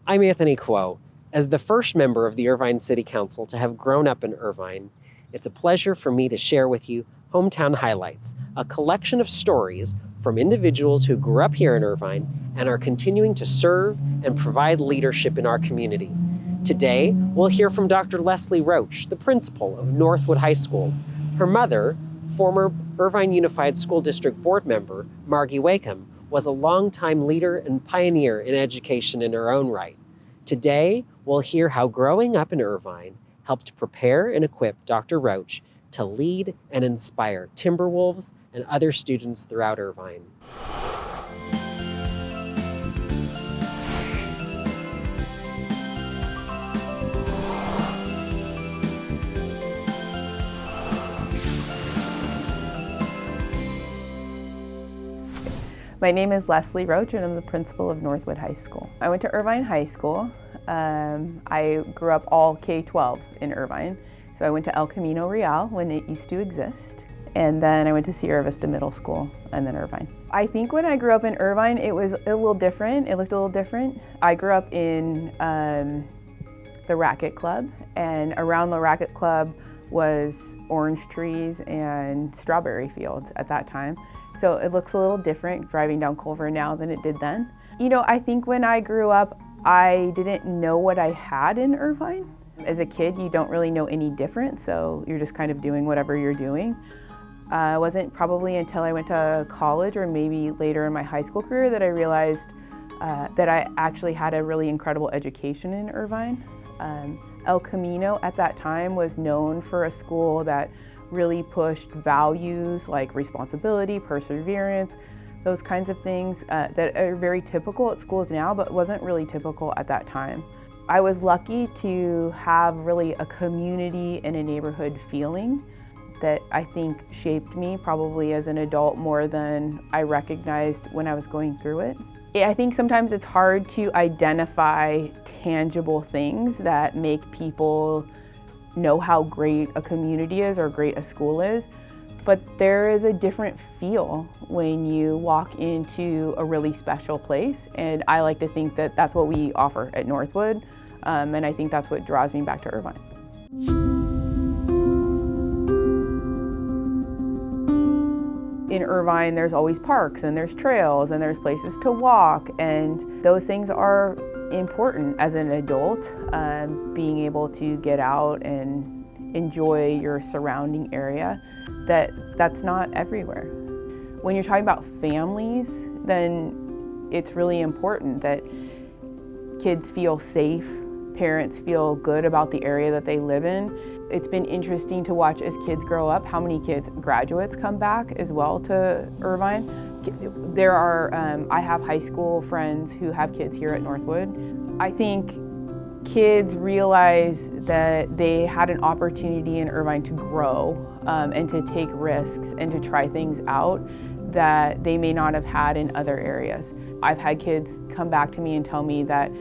I'm Anthony Kuo. As the first member of the Irvine City Council to have grown up in Irvine, it's a pleasure for me to share with you Hometown Highlights, a collection of stories from individuals who grew up here in Irvine and are continuing to serve and provide leadership in our community. Today, we'll hear from Dr. Leslie Roach, the principal of Northwood High School. Her mother, former Irvine Unified School District board member Margie Wakeham, was a longtime leader and pioneer in education in her own right. Today, we'll hear how growing up in Irvine helped prepare and equip Dr. Roach to lead and inspire Timberwolves and other students throughout Irvine. My name is Leslie Roach and I'm the principal of Northwood High School. I went to Irvine High School. I grew up all K-12 in Irvine. So I went to El Camino Real when it used to exist. And then I went to Sierra Vista Middle School and then Irvine. I think when I grew up in Irvine, it was a little different. It looked a little different. I grew up in the Racquet Club, and around the Racquet Club was orange trees and strawberry fields at that time. So it looks a little different driving down Culver now than it did then. You know, I think when I grew up, I didn't know what I had in Irvine. As a kid, you don't really know any different, so you're just kind of doing whatever you're doing. It wasn't probably until I went to college or maybe later in my high school career that I realized that I actually had a really incredible education in Irvine. El Camino at that time was known for a school that really pushed values like responsibility, perseverance, those kinds of things that are very typical at schools now, but wasn't really typical at that time. I was lucky to have really a community and a neighborhood feeling that I think shaped me probably as an adult more than I recognized when I was going through it. I think sometimes it's hard to identify tangible things that make people know how great a community is or great a school is, but there is a different feel when you walk into a really special place, and I like to think that that's what we offer at Northwood, and I think that's what draws me back to Irvine. In Irvine, there's always parks and there's trails and there's places to walk, and those things are important as an adult, being able to get out and enjoy your surrounding area. That's not everywhere. When you're talking about families, then it's really important that kids feel safe, parents feel good about the area that they live in. It's been interesting to watch as kids grow up, how many kids, graduates, come back as well to Irvine. There are, I have high school friends who have kids here at Northwood. I think kids realize that they had an opportunity in Irvine to grow and to take risks and to try things out that they may not have had in other areas. I've had kids come back to me and tell me that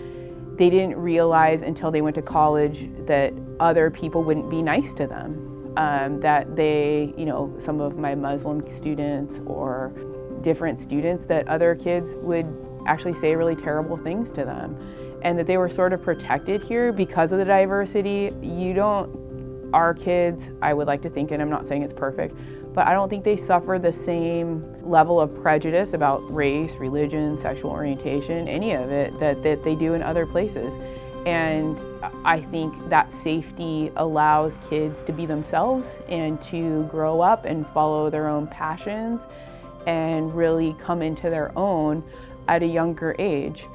they didn't realize until they went to college that other people wouldn't be nice to them. That they, you know, some of my Muslim students or different students, that other kids would actually say really terrible things to them, and that they were sort of protected here because of the diversity. Our kids, I would like to think, and I'm not saying it's perfect, but I don't think they suffer the same level of prejudice about race, religion, sexual orientation, any of it, that they do in other places. And I think that safety allows kids to be themselves and to grow up and follow their own passions and really come into their own at a younger age.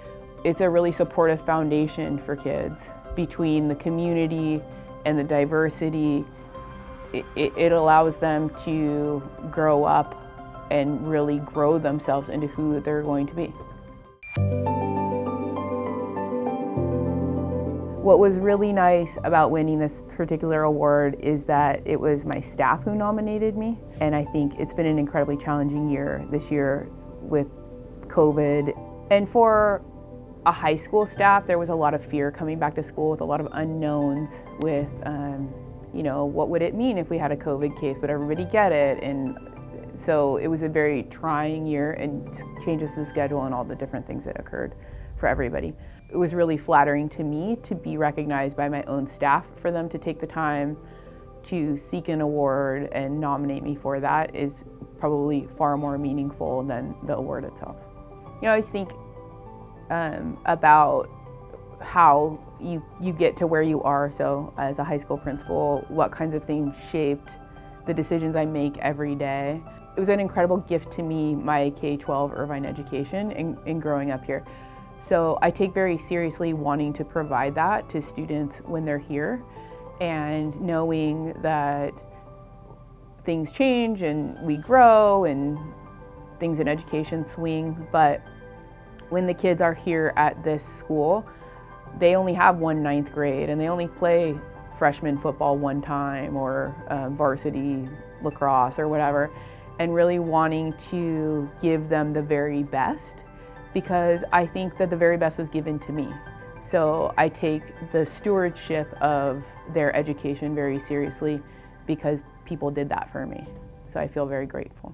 It's a really supportive foundation for kids between the community and the diversity. It allows them to grow up and really grow themselves into who they're going to be. What was really nice about winning this particular award is that it was my staff who nominated me, and I think it's been an incredibly challenging year this year with COVID. And for a high school staff, there was a lot of fear coming back to school with a lot of unknowns with you know, what would it mean if we had a COVID case? Would everybody get it? And so it was a very trying year, and changes to the schedule and all the different things that occurred for everybody. it was really flattering to me to be recognized by my own staff, for them to take the time to seek an award and nominate me for that is probably far more meaningful than the award itself. I always think about how you get to where you are. So as a high school principal, what kinds of things shaped the decisions I make every day. It was an incredible gift to me, my K-12 Irvine education in growing up here. So I take very seriously wanting to provide that to students when they're here, and knowing that things change and we grow and things in education swing, but when the kids are here at this school, they only have one 9th grade and they only play freshman football one time, or varsity lacrosse or whatever, and really wanting to give them the very best, because I think that the very best was given to me. So I take the stewardship of their education very seriously because people did that for me. So I feel very grateful.